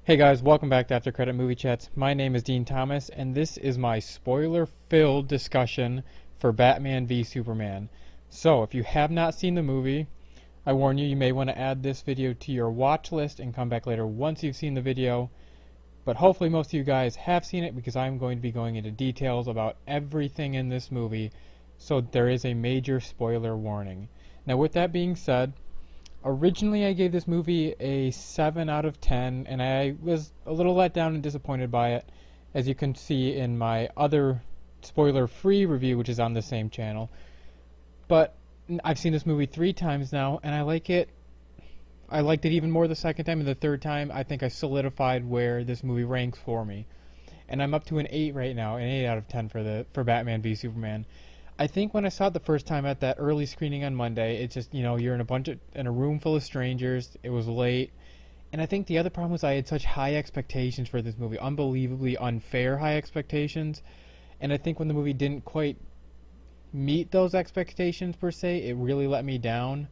Hey guys, welcome back to After Credit Movie Chats. My name is Dean Thomas, and this is my spoiler-filled discussion for Batman v Superman. So, if you have not seen the movie, I warn you, you may want to add this video to your watch list and come back later once you've seen the video. But hopefully most of you guys have seen it because I'm going to be going into details about everything in this movie, so there is a major spoiler warning. Now, with that being said, originally, I gave this movie a 7 out of 10, and I was a little let down and disappointed by it, as you can see in my other spoiler-free review, which is on the same channel. But I've seen this movie 3 times now, and I like it. I liked it even more the second time, and the third time, I think I solidified where this movie ranks for me. And I'm up to an 8 right now, an 8 out of 10 for Batman v Superman. I think when I saw it the first time at that early screening on Monday, it's just, you're in a room full of strangers. It was late. And I think the other problem was I had such high expectations for this movie, unbelievably unfair high expectations. And I think when the movie didn't quite meet those expectations per se, it really let me down.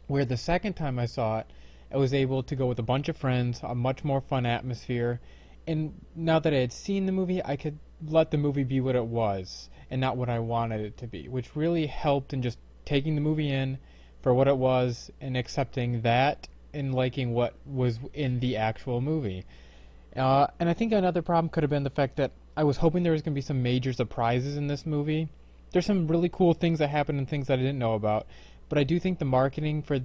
Where the second time I saw it, I was able to go with a bunch of friends, a much more fun atmosphere. And now that I had seen the movie, I could let the movie be what it was and not what I wanted it to be, which really helped in just taking the movie in for what it was and accepting that and liking what was in the actual movie. And I think another problem could have been the fact that I was hoping there was going to be some major surprises in this movie. There's some really cool things that happened and things that I didn't know about, but I do think the marketing for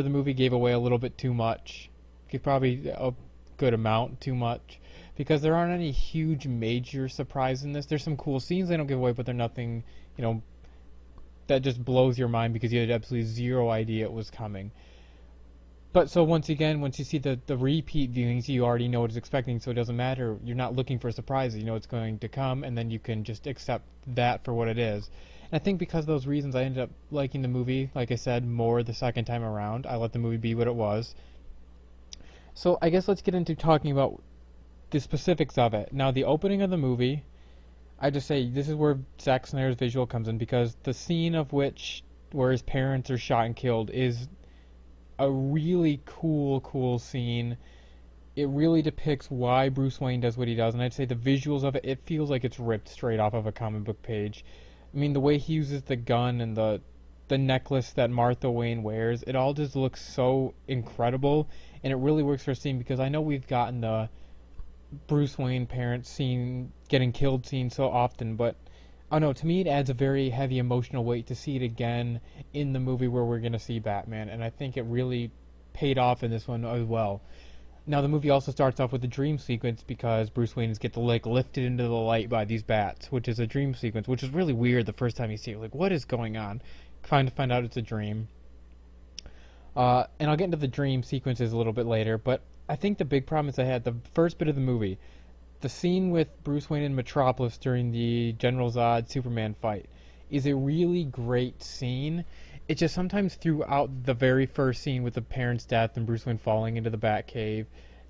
the movie gave away a little bit too much. Probably a good amount too much. Because there aren't any huge major surprises in this. There's some cool scenes they don't give away, but they're nothing, that just blows your mind because you had absolutely zero idea it was coming. But so once again, once you see the repeat viewings, you already know what it's expecting, so it doesn't matter. You're not looking for surprises. You know it's going to come, and then you can just accept that for what it is. And I think because of those reasons, I ended up liking the movie, like I said, more the second time around. I let the movie be what it was. So I guess let's get into talking about the specifics of it. Now, the opening of the movie, I just say this is where Zack Snyder's visual comes in, because the scene where his parents are shot and killed is a really cool scene. It really depicts why Bruce Wayne does what he does, and I'd say the visuals of it feels like it's ripped straight off of a comic book page. I mean, the way he uses the gun and the necklace that Martha Wayne wears, it all just looks so incredible, and it really works for a scene, because I know we've gotten the Bruce Wayne parents getting killed scene so often, but I don't know, to me it adds a very heavy emotional weight to see it again in the movie where we're going to see Batman, and I think it really paid off in this one as well. Now, the movie also starts off with a dream sequence because Bruce Wayne is lifted into the light by these bats, which is a dream sequence, which is really weird the first time you see it. Like, what is going on? Trying to find out it's a dream. And I'll get into the dream sequences a little bit later, but I think the big problem is I had the first bit of the movie, the scene with Bruce Wayne in Metropolis during the General Zod Superman fight, is a really great scene. It's just sometimes throughout the very first scene with the parents' death and Bruce Wayne falling into the Batcave,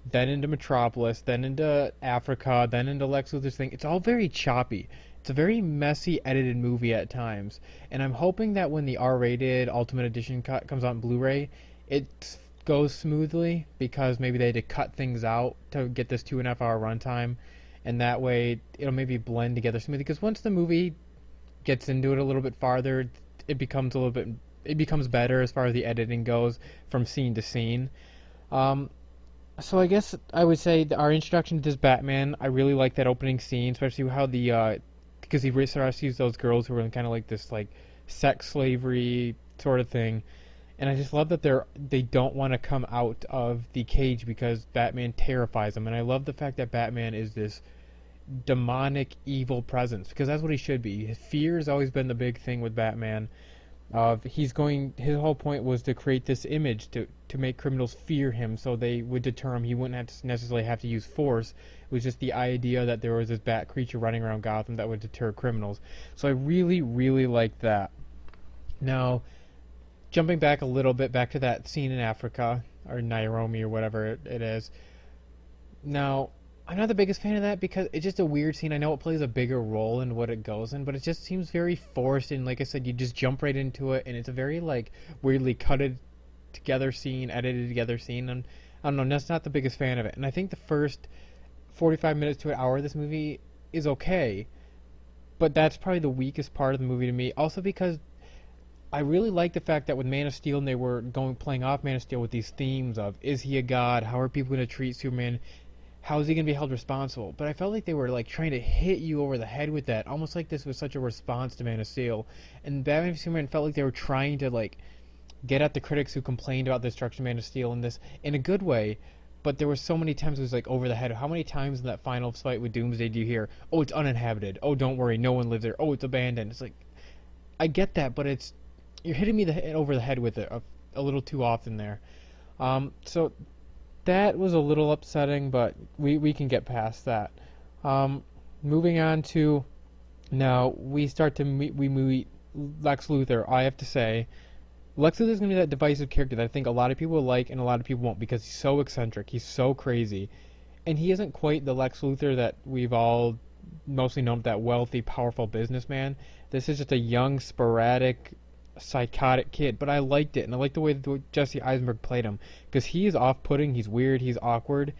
then into Metropolis, then into Africa, then into Lex Luthor's thing, it's all very choppy. It's a very messy, edited movie at times, and I'm hoping that when the R-rated Ultimate Edition cut comes out on Blu-ray, it goes smoothly, because maybe they had to cut things out to get this 2.5 hour runtime, and that way it'll maybe blend together smoothly, because once the movie gets into it a little bit farther, it becomes better as far as the editing goes from scene to scene. So I guess I would say our introduction to this Batman, I really like that opening scene, especially how because he rescues those girls who are in kind of like this sex slavery sort of thing. And I just love that they don't want to come out of the cage because Batman terrifies them. And I love the fact that Batman is this demonic, evil presence, because that's what he should be. His fear has always been the big thing with Batman. His whole point was to create this image to make criminals fear him, so they would deter him. He wouldn't necessarily have to use force. It was just the idea that there was this bat creature running around Gotham that would deter criminals. So I really, really like that. Now, jumping back a little bit, back to that scene in Africa, or Nairobi, or whatever it is. Now, I'm not the biggest fan of that because it's just a weird scene. I know it plays a bigger role in what it goes in, but it just seems very forced, and like I said, you just jump right into it, and it's a very weirdly cutted together scene, edited together scene, and I don't know, just not the biggest fan of it. And I think the first 45 minutes to an hour of this movie is okay, but that's probably the weakest part of the movie to me. Also because I really like the fact that with Man of Steel, and they were playing off Man of Steel with these themes of, is he a god? How are people going to treat Superman? How is he going to be held responsible? But I felt like they were like trying to hit you over the head with that, almost like this was such a response to Man of Steel. And Batman v Superman felt like they were trying to like get at the critics who complained about the destruction of Man of Steel in this in a good way. But there were so many times it was like over the head. How many times in that final fight with Doomsday do you hear, "Oh, it's uninhabited. Oh, don't worry, no one lives there. Oh, it's abandoned." It's like, I get that, but it's you're hitting me over the head with it a little too often there. So that was a little upsetting, but we can get past that. Moving on to now, we meet Lex Luthor. I have to say, Lex Luthor is going to be that divisive character that I think a lot of people will like and a lot of people won't, because he's so eccentric, he's so crazy, and he isn't quite the Lex Luthor that we've all mostly known, that wealthy, powerful businessman. This is just a young, sporadic, psychotic kid, but I liked it, and I like the way that Jesse Eisenberg played him, because he is off-putting, he's weird, he's awkward,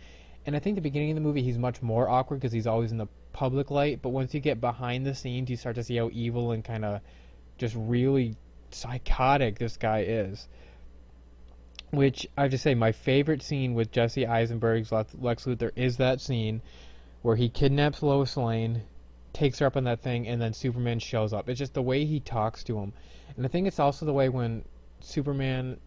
and I think the beginning of the movie he's much more awkward because he's always in the public light, but once you get behind the scenes you start to see how evil and kind of just really psychotic this guy is. Which I have to say, my favorite scene with Jesse Eisenberg's Lex Luthor is that scene where he kidnaps Lois Lane, takes her up on that thing, and then Superman shows up. It's just the way he talks to him. And I think it's also the way when Superman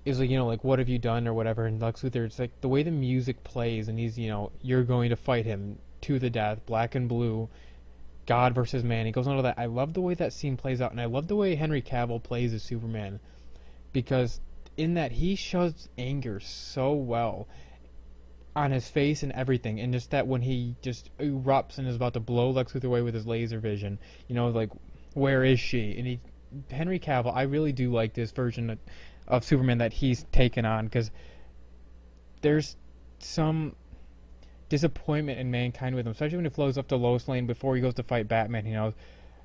is like, like, what have you done or whatever, and Lex Luthor, it's like the way the music plays, and he's, you're going to fight him to the death, black and blue, God versus man. He goes on to that. I love the way that scene plays out, and I love the way Henry Cavill plays as Superman, because in that he shows anger so well on his face and everything, and just that when he just erupts and is about to blow Lex Luthor away with his laser vision, like, where is she? And Henry Cavill, I really do like this version of Superman that he's taken on, because there's some disappointment in mankind with him, especially when he flows up to Lois Lane before he goes to fight Batman.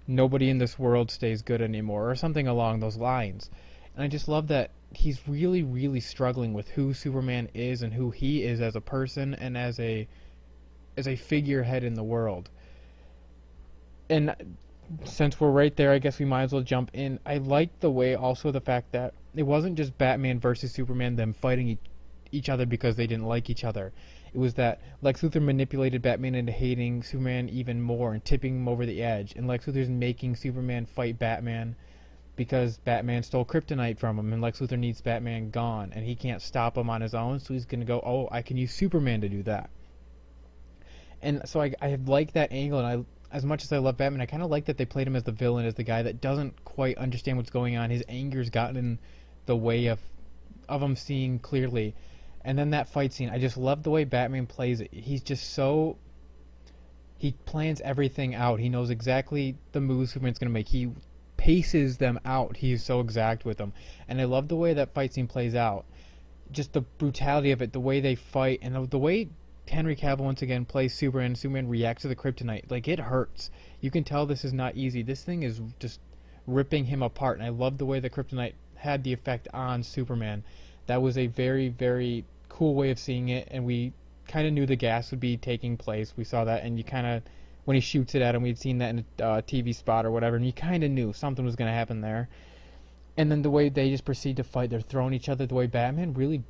Nobody in this world stays good anymore, or something along those lines. And I just love that he's really, really struggling with who Superman is and who he is as a person and as a figurehead in the world. And since we're right there, I guess we might as well jump in. I like the way, also, the fact that it wasn't just Batman versus Superman, them fighting each other because they didn't like each other. It was that Lex Luthor manipulated Batman into hating Superman even more and tipping him over the edge, and Lex Luthor's making Superman fight Batman because Batman stole kryptonite from him, and Lex Luthor needs Batman gone, and he can't stop him on his own, so he's going to go, oh, I can use Superman to do that. And so I like that angle, and as much as I love Batman, I kind of like that they played him as the villain, as the guy that doesn't quite understand what's going on. His anger's gotten in the way of him seeing clearly. And then that fight scene, I just love the way Batman plays it. He's just so... he plans everything out. He knows exactly the moves Superman's going to make. He paces them out. He's so exact with them. And I love the way that fight scene plays out. Just the brutality of it, the way they fight, and the way Henry Cavill once again plays Superman, and Superman reacts to the kryptonite. Like, it hurts. You can tell this is not easy. This thing is just ripping him apart. And I love the way the kryptonite had the effect on Superman. That was a very, very cool way of seeing it, and we kind of knew the gas would be taking place. We saw that, and you kind of, when he shoots it at him, we'd seen that in a TV spot or whatever, and you kind of knew something was going to happen there. And then the way they just proceed to fight, they're throwing each other, the way Batman really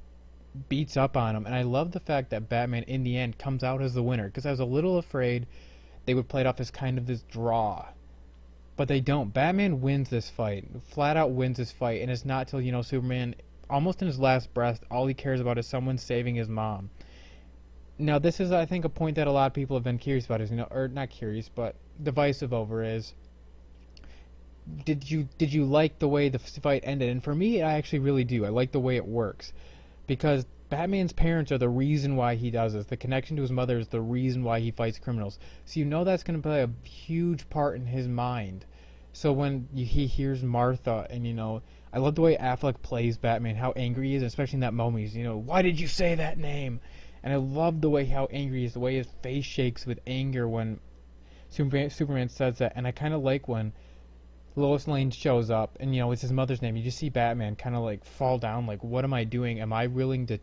beats up on him. And I love the fact that Batman, in the end, comes out as the winner, because I was a little afraid they would play it off as kind of this draw. But they don't. Batman wins this fight, flat out wins this fight, and it's not till, Superman, almost in his last breath, all he cares about is someone saving his mom. Now, this is, I think, a point that a lot of people have been curious about, or not curious, but divisive over, is did you like the way the fight ended? And for me, I actually really do. I like the way it works, because Batman's parents are the reason why he does this. The connection to his mother is the reason why he fights criminals. So that's going to play a huge part in his mind. So when he hears Martha, and I love the way Affleck plays Batman, how angry he is, especially in that moment. He's, why did you say that name? And I love the way how angry he is, the way his face shakes with anger when Superman says that. And I kind of like when Lois Lane shows up, and it's his mother's name. You just see Batman kind of like fall down, like, what am I doing? Am I willing to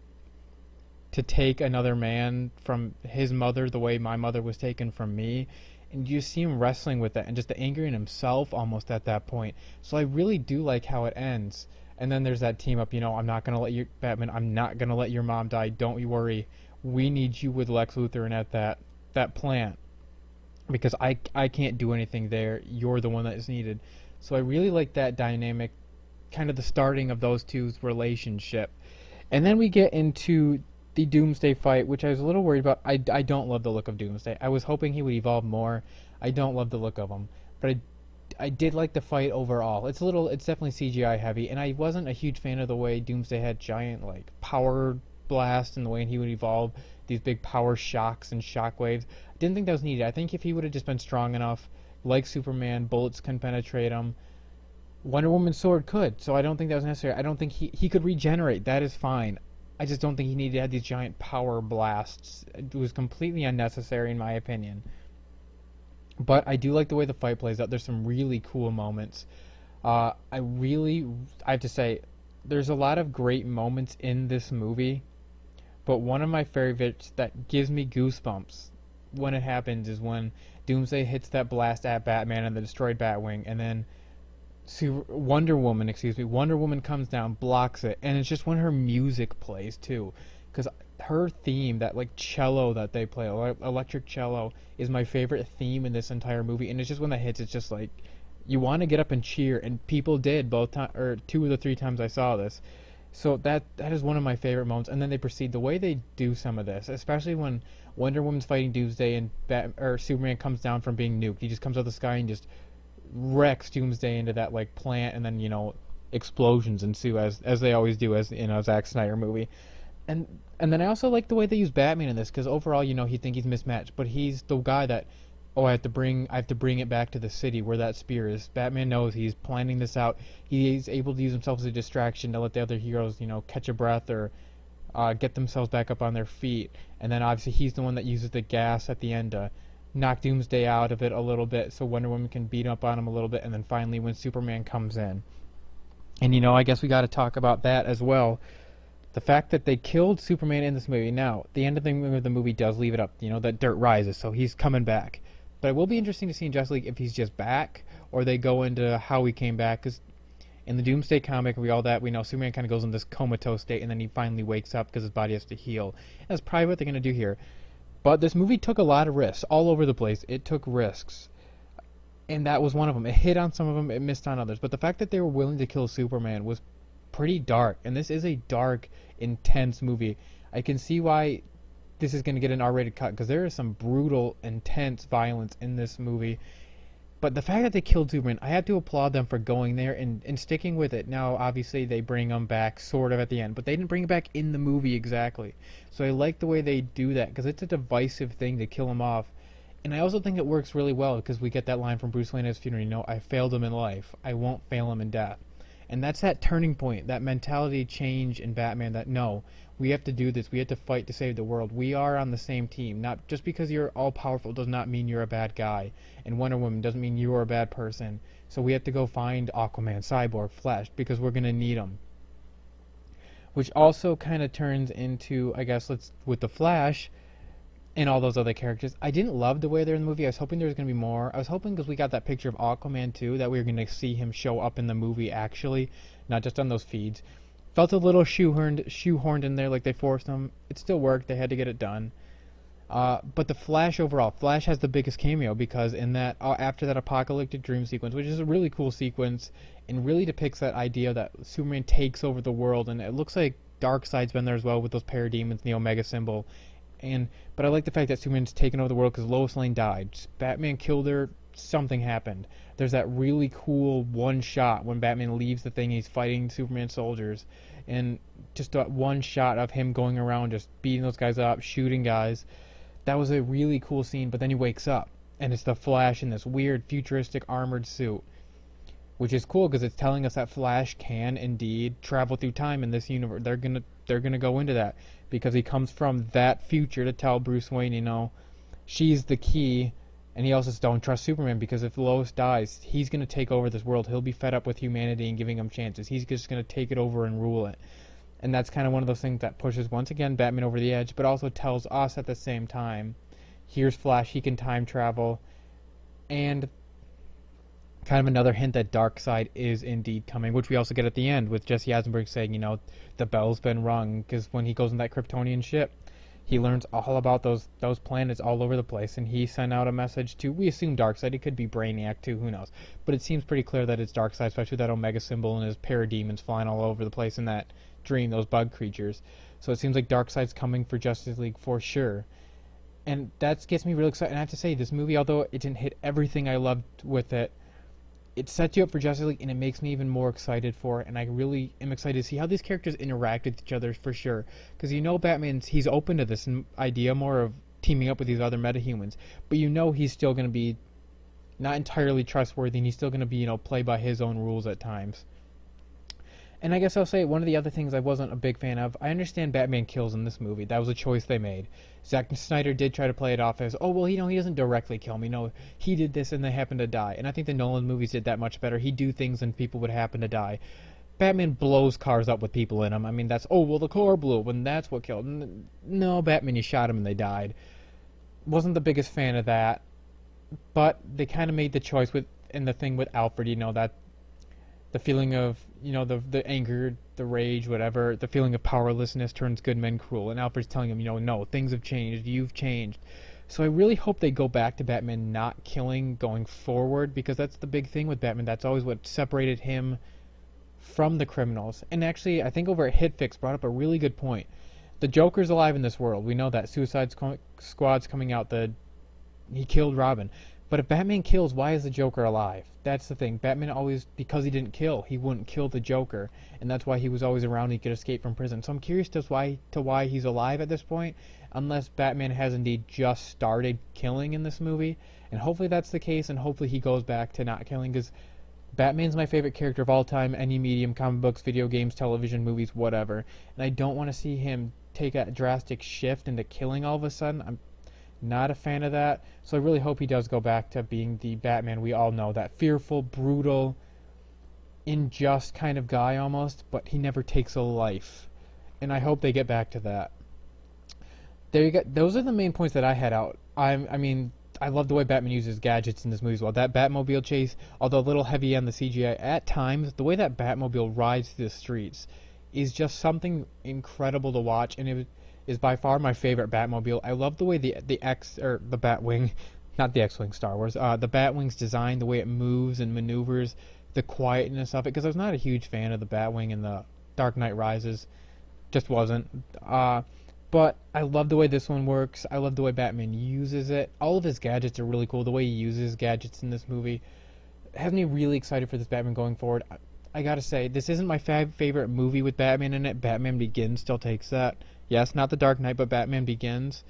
to take another man from his mother the way my mother was taken from me. And you see him wrestling with that and just the anger in himself almost at that point. So I really do like how it ends. And then there's that team up, I'm not going to let you, Batman, I'm not going to let your mom die. Don't you worry. We need you with Lex Luthor and at that plant. Because I can't do anything there. You're the one that is needed. So I really like that dynamic, kind of the starting of those two's relationship. And then we get into the Doomsday fight, which I was a little worried about. I don't love the look of Doomsday. I was hoping he would evolve more. I don't love the look of him. But I did like the fight overall. It's definitely CGI heavy, and I wasn't a huge fan of the way Doomsday had giant, like, power blast and the way he would evolve, these big power shocks and shockwaves. I didn't think that was needed. I think if he would have just been strong enough, like Superman, bullets can penetrate him. Wonder Woman's sword could, so I don't think that was necessary. I don't think he could regenerate. That is fine. I just don't think he needed to have these giant power blasts. It was completely unnecessary in my opinion. But I do like the way the fight plays out. There's some really cool moments. I have to say, there's a lot of great moments in this movie. But one of my favorites that gives me goosebumps when it happens is when Doomsday hits that blast at Batman and the destroyed Batwing, and then Wonder Woman comes down, blocks it, and it's just when her music plays too, because her theme, that like cello that they play, electric cello, is my favorite theme in this entire movie, and it's just when that hits, it's just like you want to get up and cheer, and people did both time or 2 of the 3 times I saw this. So that is one of my favorite moments, and then they proceed the way they do some of this, especially when Wonder Woman's fighting Doomsday and Superman comes down from being nuked. He just comes out of the sky and just wrecks Doomsday into that like plant, and then explosions ensue as they always do as in a Zack Snyder movie. And then I also like the way they use Batman in this, because overall he think he's mismatched, but he's the guy that I have to bring it back to the city where that spear is. Batman knows he's planning this out. He's able to use himself as a distraction to let the other heroes catch a breath or get themselves back up on their feet. And then obviously he's the one that uses the gas at the end to knock Doomsday out of it a little bit so Wonder Woman can beat up on him a little bit, and then finally when Superman comes in. And I guess we got to talk about that as well. The fact that they killed Superman in this movie. Now, the end of the movie does leave it up, that dirt rises, so he's coming back. But it will be interesting to see in Justice League if he's just back, or they go into how he came back, because in the Doomsday comic, we know Superman kind of goes in this comatose state, and then he finally wakes up because his body has to heal. That's probably what they're going to do here. But this movie took a lot of risks all over the place. It took risks. And that was one of them. It hit on some of them, it missed on others. But the fact that they were willing to kill Superman was pretty dark. And this is a dark, intense movie. I can see why this is going to get an R-rated cut, because there is some brutal, intense violence in this movie. But the fact that they killed Superman, I have to applaud them for going there and sticking with it. Now, obviously, they bring him back sort of at the end, but they didn't bring him back in the movie exactly. So I like the way they do that, because it's a divisive thing to kill him off. And I also think it works really well, because we get that line from Bruce Wayne at his funeral, I failed him in life. I won't fail him in death. And that's that turning point, that mentality change in Batman that, no, we have to do this. We have to fight to save the world. We are on the same team. Not just because you're all-powerful does not mean you're a bad guy. And Wonder Woman doesn't mean you're a bad person. So we have to go find Aquaman, Cyborg, Flash, because we're going to need them. Which also kind of turns into, I guess, with the Flash and all those other characters. I didn't love the way they're in the movie. I was hoping there was going to be more. I was hoping, because we got that picture of Aquaman too, that we were going to see him show up in the movie actually, not just on those feeds. Felt a little shoehorned in there, like they forced him. It still worked. They had to get it done. But the Flash overall, Flash has the biggest cameo, because in that after that apocalyptic dream sequence, which is a really cool sequence, and really depicts that idea that Superman takes over the world, and it looks like Darkseid's been there as well with those parademons and the Omega symbol. But I like the fact that Superman's taken over the world because Lois Lane died. Batman killed her. Something happened. There's that really cool one shot when Batman leaves the thing. He's fighting Superman soldiers, and just that one shot of him going around just beating those guys up, shooting guys. That was a really cool scene. But then he wakes up, and it's the Flash in this weird futuristic armored suit, which is cool because it's telling us that Flash can indeed travel through time in this universe. They're gonna go into that, because he comes from that future to tell Bruce Wayne, she's the key. And he also says, don't trust Superman, because if Lois dies, he's going to take over this world. He'll be fed up with humanity and giving him chances. He's just going to take it over and rule it. And that's kind of one of those things that pushes, once again, Batman over the edge, but also tells us at the same time, here's Flash, he can time travel, and kind of another hint that Darkseid is indeed coming, which we also get at the end with Jesse Eisenberg saying, the bell's been rung, because when he goes in that Kryptonian ship, he learns all about those planets all over the place, and he sent out a message to, we assume Darkseid, it could be Brainiac too, who knows, but it seems pretty clear that it's Darkseid, especially with that Omega symbol and his parademons flying all over the place in that dream, those bug creatures. So it seems like Darkseid's coming for Justice League for sure. And that gets me really excited. And I have to say, this movie, although it didn't hit everything I loved with it, it sets you up for Justice League, and it makes me even more excited for it. And I really am excited to see how these characters interact with each other for sure. Because he's open to this idea more of teaming up with these other metahumans. But he's still going to be not entirely trustworthy, and he's still going to be, play by his own rules at times. And I guess I'll say one of the other things I wasn't a big fan of, I understand Batman kills in this movie. That was a choice they made. Zack Snyder did try to play it off as, he doesn't directly kill me. He did this and they happen to die. And I think the Nolan movies did that much better. He'd do things and people would happen to die. Batman blows cars up with people in them. I mean, that's, the car blew, and that's what killed. No, Batman, you shot him and they died. Wasn't the biggest fan of that. But they kind of made the choice and the thing with Alfred, that the feeling of, the anger, the rage, whatever, the feeling of powerlessness turns good men cruel. And Alfred's telling him, no, things have changed, you've changed. So I really hope they go back to Batman not killing going forward, because that's the big thing with Batman. That's always what separated him from the criminals. And actually, I think over at HitFix brought up a really good point. The Joker's alive in this world. We know that. Suicide Squad's coming out. He killed Robin. But if Batman kills, why is the Joker alive? That's the thing. Batman always, because he didn't kill, he wouldn't kill the Joker, and that's why he was always around and he could escape from prison. So I'm curious as to why he's alive at this point, unless Batman has indeed just started killing in this movie. And hopefully that's the case, and hopefully he goes back to not killing, because Batman's my favorite character of all time, any medium, comic books, video games, television, movies, whatever. And I don't want to see him take a drastic shift into killing all of a sudden. I'm not a fan of that, so I really hope he does go back to being the Batman we all know, that fearful, brutal, unjust kind of guy almost, but he never takes a life. And I hope they get back to that. There you go. Those are the main points that I had out. I love the way Batman uses gadgets in this movie as well. That Batmobile chase, although a little heavy on the CGI at times, the way that Batmobile rides through the streets is just something incredible to watch, and it is by far my favorite Batmobile. I love the way the Batwing, not the X-Wing Star Wars, the Batwing's design, the way it moves and maneuvers, the quietness of it, because I was not a huge fan of the Batwing in the Dark Knight Rises. Just wasn't. But I love the way this one works. I love the way Batman uses it. All of his gadgets are really cool. The way he uses gadgets in this movie has me really excited for this Batman going forward. I gotta say, this isn't my favorite movie with Batman in it. Batman Begins still takes that. Yes, not The Dark Knight, but Batman Begins.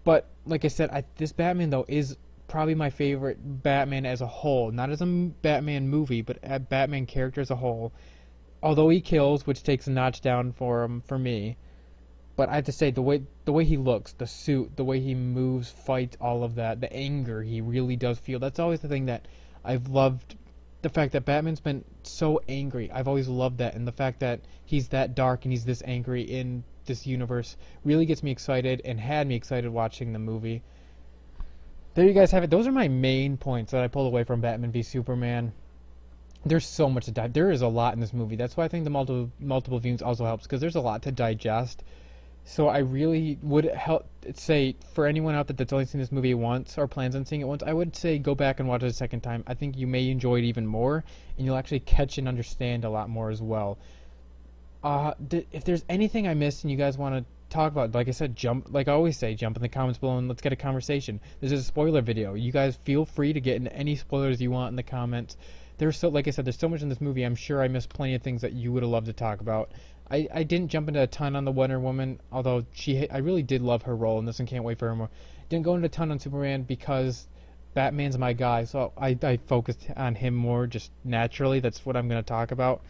But, like I said, this Batman, though, is probably my favorite Batman as a whole. Not as a Batman movie, but a Batman character as a whole. Although he kills, which takes a notch down for him, for me. But I have to say, the way he looks, the suit, the way he moves, fights, all of that, the anger he really does feel, that's always the thing that I've loved. The fact that Batman's been so angry, I've always loved that, and the fact that he's that dark and he's this angry in this universe really gets me excited and had me excited watching the movie. There you guys have it. Those are my main points that I pulled away from Batman v Superman. There's so much to dive. There is a lot in this movie. That's why I think the multiple views also helps, because there's a lot to digest. So I really would say, for anyone out there that's only seen this movie once or plans on seeing it once, I would say go back and watch it a second time. I think you may enjoy it even more, and you'll actually catch and understand a lot more as well. If there's anything I missed and you guys want to talk about, like I said, like I always say, jump in the comments below and let's get a conversation. This is a spoiler video. You guys feel free to get into any spoilers you want in the comments. Like I said, there's so much in this movie. I'm sure I missed plenty of things that you would have loved to talk about. I didn't jump into a ton on the Wonder Woman, although I really did love her role in this and can't wait for her more. Didn't go into a ton on Superman because Batman's my guy, so I focused on him more just naturally. That's what I'm going to talk about.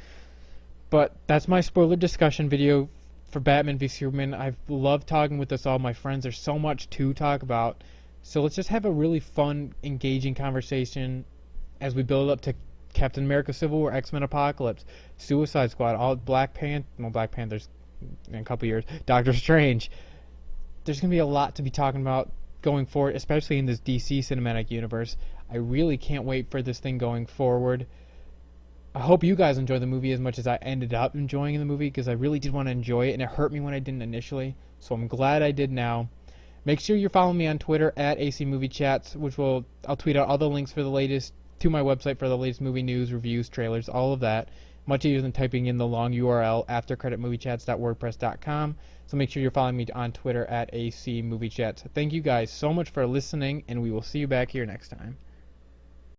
But that's my spoiler discussion video for Batman v Superman. I've loved talking with all my friends. There's so much to talk about. So let's just have a really fun, engaging conversation as we build up to Captain America Civil War, X-Men Apocalypse, Suicide Squad, all Black Panther's in a couple years, Doctor Strange. There's going to be a lot to be talking about going forward, especially in this DC cinematic universe. I really can't wait for this thing going forward. I hope you guys enjoy the movie as much as I ended up enjoying the movie, because I really did want to enjoy it, and it hurt me when I didn't initially. So I'm glad I did now. Make sure you're following me on Twitter at AC Movie Chats, I'll tweet out all the links for the latest to my website for the latest movie news, reviews, trailers, all of that. Much easier than typing in the long URL aftercreditmoviechats.wordpress.com. So make sure you're following me on Twitter at AC Movie Chats. Thank you guys so much for listening, and we will see you back here next time.